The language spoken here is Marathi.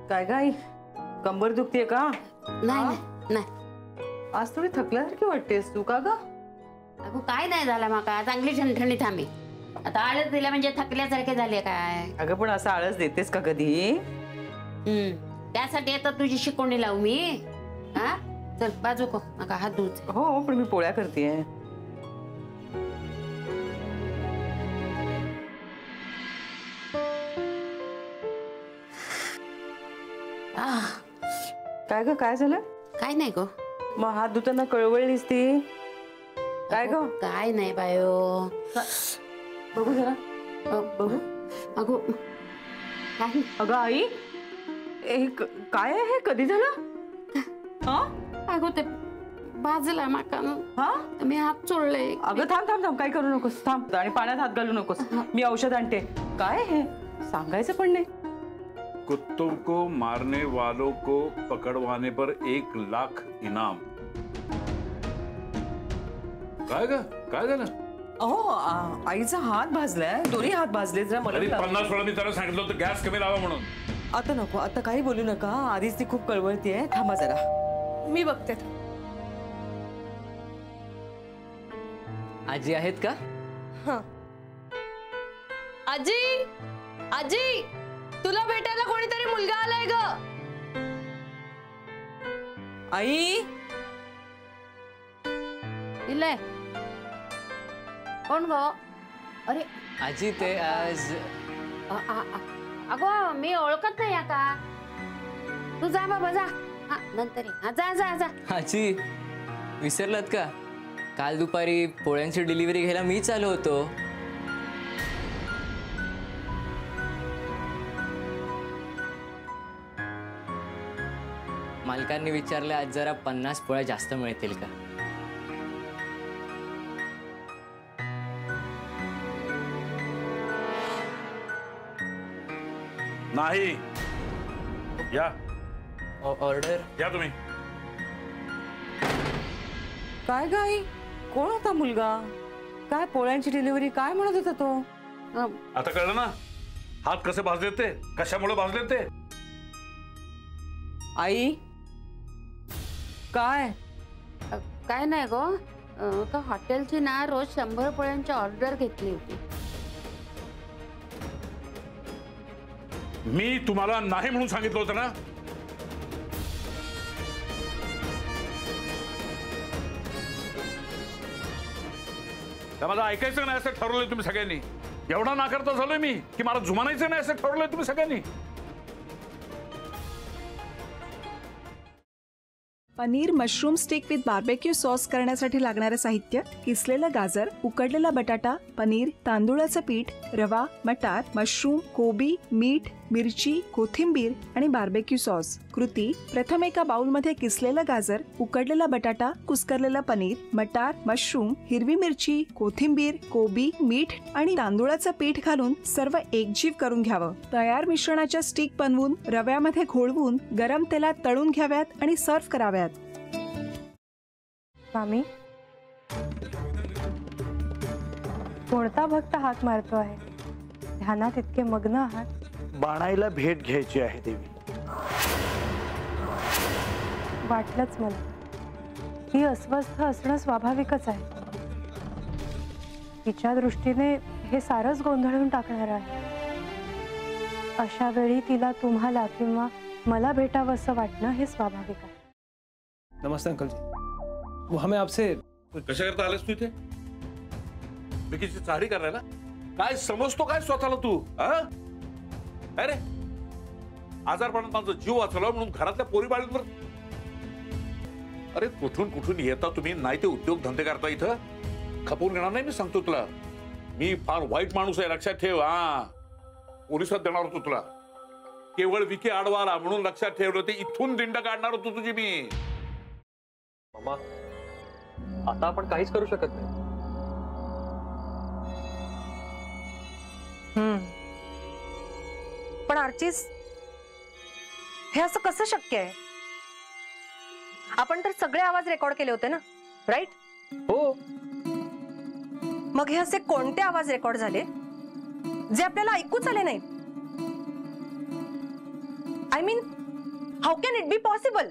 काय गाई कंबर दुखतीये का? नाही नाही, आज थोडी थकल्यासारखी वाटतेस तू का ग? अगो काय नाही झालं माका, चांगली ठणठणीत आम्ही. आता आळस दिल्या म्हणजे थकल्यासारखे झाले काय? अगं पण असं आळस देतेस का कधी? त्यासाठी आता तुझी शिकवणी लावू मी. हा चल बाजू को, माका हात धुवचे. हो पण मी पोळ्या करतेय. काय ग काय झालं? काय नाही गो. मग हात धुताना कळवळलीस ती काय ग? काय नाही बायो. बघू जरा बघू. अगो काय? अगं आई काय आहे हे? कधी झालं? हा अगो ते बाजला माका हा मी हात चोळले. अगं थांब थांब थांब, काय करू नकोस, थांब आणि पाण्यात हात घालू नकोस. मी औषध आणते. काय हे सांगायचं पण नाही. कुत्तों को मारने वालों को पकड़वाने पर 1 लाख इनाम. काय झालं? अहो आईचा हात भाजलाय, दोन्ही हात भाजले. जरा मला 50 वेळा मी त्याला सांगितलं होतं गॅस कमी लावा म्हणून. आता नको, आता काही बोलू नका. आधीच ती खूप कळवळतीये. थांबा जरा, मी बघते. आजी आहेत का? हाँ. आजी आजी तुला भेटायला कोणीतरी मुलगा आलाय ग. आई इले कोण गो? अरे आजी ते आज अगो मी ओळखत नाही आता. तू जा बाबा जा. हा नंतर ये. हा जा जा जा. आजी विसरलात का? काल दुपारी पोळ्यांची डिलिव्हरी घ्यायला मीच आलो होतो. मालकांनी विचारले आज जरा 50 पोळ्या जास्त मिळतील का? नाही. या ऑर्डर या तुम्ही. काय गाई, कोण होता मुलगा? काय पोळ्यांची डिलिव्हरी काय म्हणत होता तो? आता कळलं ना हात कसे भाजले ते, कशामुळे भाजले ते? आई काय? काय नाही गो. का हॉटेलची ना रोज 100 पोळ्यांची ऑर्डर घेतली होती. मी तुम्हाला नाही म्हणून सांगितलं होतं ना. मला ऐकायचं नाही असं ठरवलंय तुम्ही सगळ्यांनी. एवढा नाकारता झालोय मी की मला जुमानायचं नाही असं ठरवलंय तुम्ही सगळ्यांनी. Paneer mushroom stick with barbecue sauce करण्यासाठी लागणारे साहित्य: किसलेलं गाजर, उकडलेला बटाटा, पनीर, तांदूळाचं पीठ, रवा, मटार, मशरूम, कोबी, मीठ, मिरची, कोथिंबीर आणि बार्बेक्यू सॉस. कृती: प्रथम एका बाउलमध्ये किसलेलं गाजर, उकडलेला बटाटा, कुस्करलेलं पनीर, मटार, मशरूम, हिरवी मिरची, कोथिंबीर, कोबी, मीठ आणि तांदूळाचं पीठ घालून सर्व एकजीव करून घ्यावं. तयार मिश्रणाच्या स्टिक बनवून रव्यामध्ये घोळवून गरम तेलात तळून घ्याव्यात आणि सर्व्ह कराव्यात. मामी कोणता भक्त हात मारतो आहे? ध्यानात इतके मग्न आहात. बाणाईला भेट घ्यायची आहे देवी. वाटलंच मला. ही अस्वस्थ असणं स्वाभाविकच आहे. तिच्या दृष्टीने हे सारंच गोंधळून टाकणार आहे. अशा वेळी तिला तुम्हाला किंवा मला भेटावं असं वाटणं हे स्वाभाविक आहे. नमस्ते अंकल जी. वो हमें आपसे. कशा करता आलेस तू इथे? विकीची चाळी करायला? काय समजतो काय स्वतःला तू? अरे आजारपणात माझा जीव वाचवला म्हणून घरातल्या पोरी बाळींवर. अरे कुठून कुठून येता तुम्ही? नाही ते उद्योग धंदे करता इथं. खपवून घेणार नाही मी सांगतो तुला. मी फार वाईट माणूस आहे लक्षात ठेव. पोलिसात देणार होतो तुला. केवळ विकी आडवाला म्हणून लक्षात ठेवलं. ते इथून दिंड काढणार होतो तुझी मी. मामा आता आपण काहीच करू शकत नाही. पण आर्चिस हे असं कसं शक्य आहे? आपण तर सगळे आवाज रेकॉर्ड केले होते ना, राईट? हो. मग हे असे कोणते आवाज रेकॉर्ड झाले जे आपल्याला ऐकूच आले नाही? I mean how can it be possible?